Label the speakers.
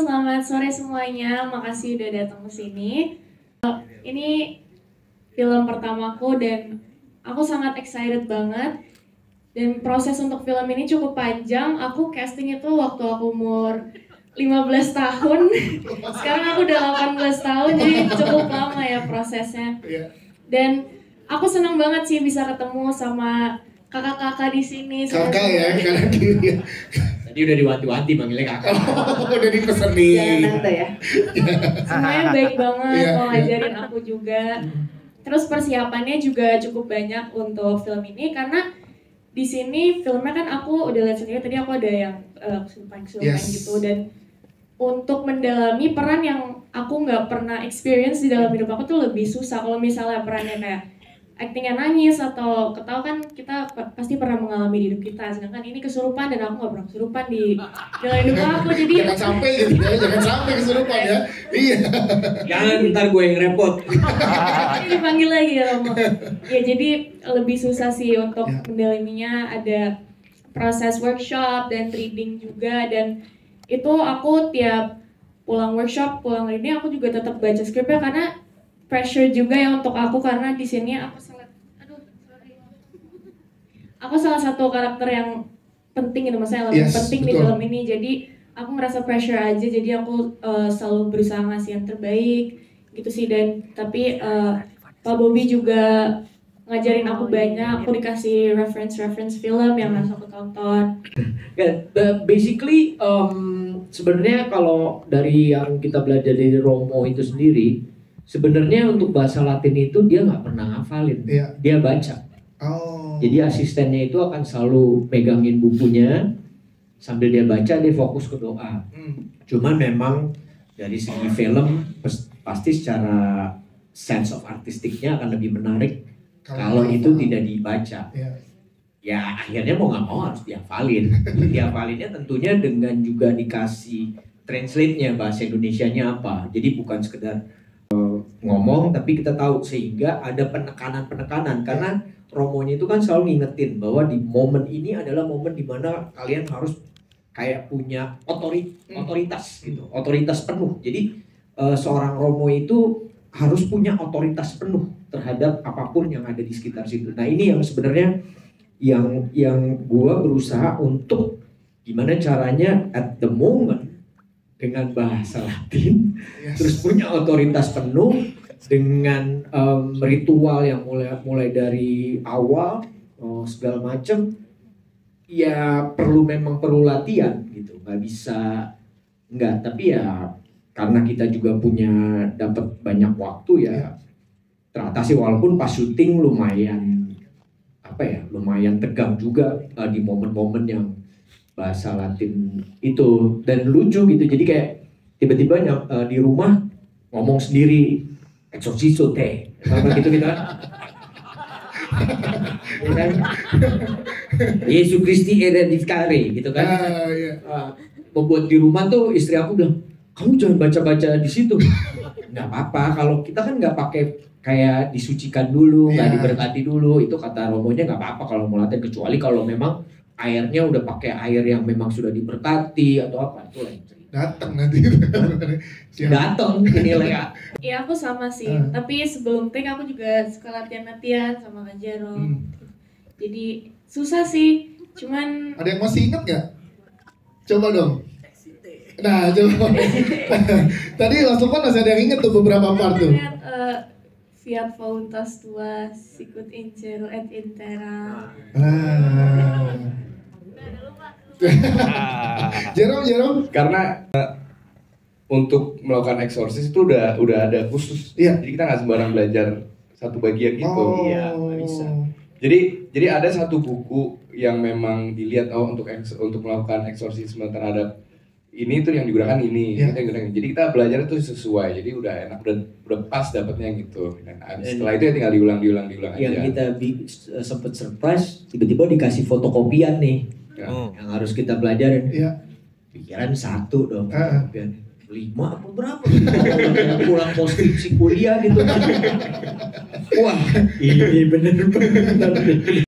Speaker 1: selamat sore semuanya. Makasih udah datang ke sini. Ini film pertamaku dan aku sangat excited banget. Dan proses untuk film ini cukup panjang. Aku casting itu waktu aku umur 15 tahun. Sekarang aku udah 18 tahun, jadi cukup lama ya prosesnya. Dan aku senang banget sih bisa ketemu sama kakak-kakak di sini.
Speaker 2: Kakak ya, kanan kiri.
Speaker 3: Tadi udah diwanti-wanti manggilnya kakak.
Speaker 2: Oh, udah dipesenin.
Speaker 1: Jangan tante ya. Semuanya baik banget, mau ngajarin aku juga. Terus persiapannya juga cukup banyak untuk film ini karena di sini filmnya kan aku udah lihat sendiri, tadi aku ada yang kesurupan gitu, dan untuk mendalami peran yang aku nggak pernah experience di dalam hidup aku tuh lebih susah. Kalau misalnya perannya kayak actingnya nangis atau ketawa kan kita pasti pernah mengalami di hidup kita, sedangkan ini kesurupan dan aku nggak pernah kesurupan di dalam hidup aku, jadi
Speaker 2: jangan sampai gitu ya, jangan sampai kesurupan ya. Iya.
Speaker 3: Jangan ntar gue yang repot.
Speaker 1: ini dipanggil lagi ya Romo. Ya jadi lebih susah sih untuk mendalaminya, ada proses workshop dan reading juga, dan itu aku tiap pulang workshop, pulang reading aku juga tetap baca skripnya karena pressure juga ya untuk aku, karena di sini aku salah satu karakter yang penting gitu, maksudnya lebih penting di dalam ini, jadi aku ngerasa pressure aja, jadi aku selalu berusaha ngasih yang terbaik gitu sih. Dan tapi Pak Bobby juga ngajarin aku banyak, aku dikasih reference film yang harus aku tonton.
Speaker 3: Basically sebenarnya kalau dari yang kita belajar dari Romo itu sendiri, sebenarnya untuk bahasa Latin itu dia nggak pernah ngafalin, dia baca. Jadi asistennya itu akan selalu megangin bukunya sambil dia baca, dia fokus ke doa. Cuman memang dari segi film pasti secara sense of artistiknya akan lebih menarik kalau itu tidak dibaca. Ya akhirnya mau nggak mau harus dihafalin. Dihafalinnya tentunya dengan juga dikasih translate-nya bahasa Indonesianya apa. Jadi bukan sekedar ngomong, tapi kita tahu sehingga ada penekanan-penekanan, karena Romonya itu kan selalu ngingetin bahwa di momen ini adalah momen dimana kalian harus kayak punya otoritas gitu, otoritas penuh. Jadi seorang Romo itu harus punya otoritas penuh terhadap apapun yang ada di sekitar situ. Nah ini yang sebenarnya yang gua berusaha untuk gimana caranya at the moment dengan bahasa Latin, terus punya otoritas penuh dengan ritual yang mulai dari awal segala macam. Ya memang perlu latihan gitu, nggak bisa nggak. Tapi ya karena kita juga punya dapat banyak waktu ya teratasi, walaupun pas syuting lumayan tegang juga di momen-momen yang bahasa Latin itu, dan lucu gitu. Jadi kayak tiba-tiba di rumah ngomong sendiri exorciso te apa gitu kan. Yesus Kristi eredicare gitu kan. Membuat di rumah tuh istri aku bilang, kamu jangan baca-baca di situ. Nggak apa-apa, kalau kita kan nggak pakai kayak disucikan dulu, nggak diberkati dulu, itu kata Romonya nggak apa-apa kalau mau latihan, kecuali kalau memang airnya udah pakai air yang memang sudah diberkati atau apa, itu lain cerita.
Speaker 2: Datang nanti.
Speaker 3: Datang ini lah.
Speaker 1: Iya aku sama sih, tapi sebelum take aku juga suka latihan-latihan sama Kak Jero. Jadi susah sih, cuman
Speaker 2: ada yang masih ingat nggak? Coba dong. Nah coba. Tadi Mas Lukman masih ada yang ingat tuh beberapa part tuh.
Speaker 1: Fiat voluntas tua sicut incero et intera.
Speaker 2: Jerome.
Speaker 4: Karena untuk melakukan eksorsis itu udah ada khusus. Jadi kita nggak sembarang belajar satu bagian gitu.
Speaker 3: Iya, nggak bisa.
Speaker 4: Jadi ada satu buku yang memang dilihat untuk melakukan eksorsisme terhadap ini tuh yang digunakan ini. Jadi kita belajar itu sesuai. Jadi udah enak, udah pas dapatnya gitu. Dan setelah itu ya tinggal diulang aja.
Speaker 3: Yang kita sempet surprise, tiba-tiba dikasih fotokopian nih. Yang harus kita pelajarin. Pikiran 1 dong. 5 apa berapa? Pulang posisi kuliah gitu. Wah, ini bener-bener.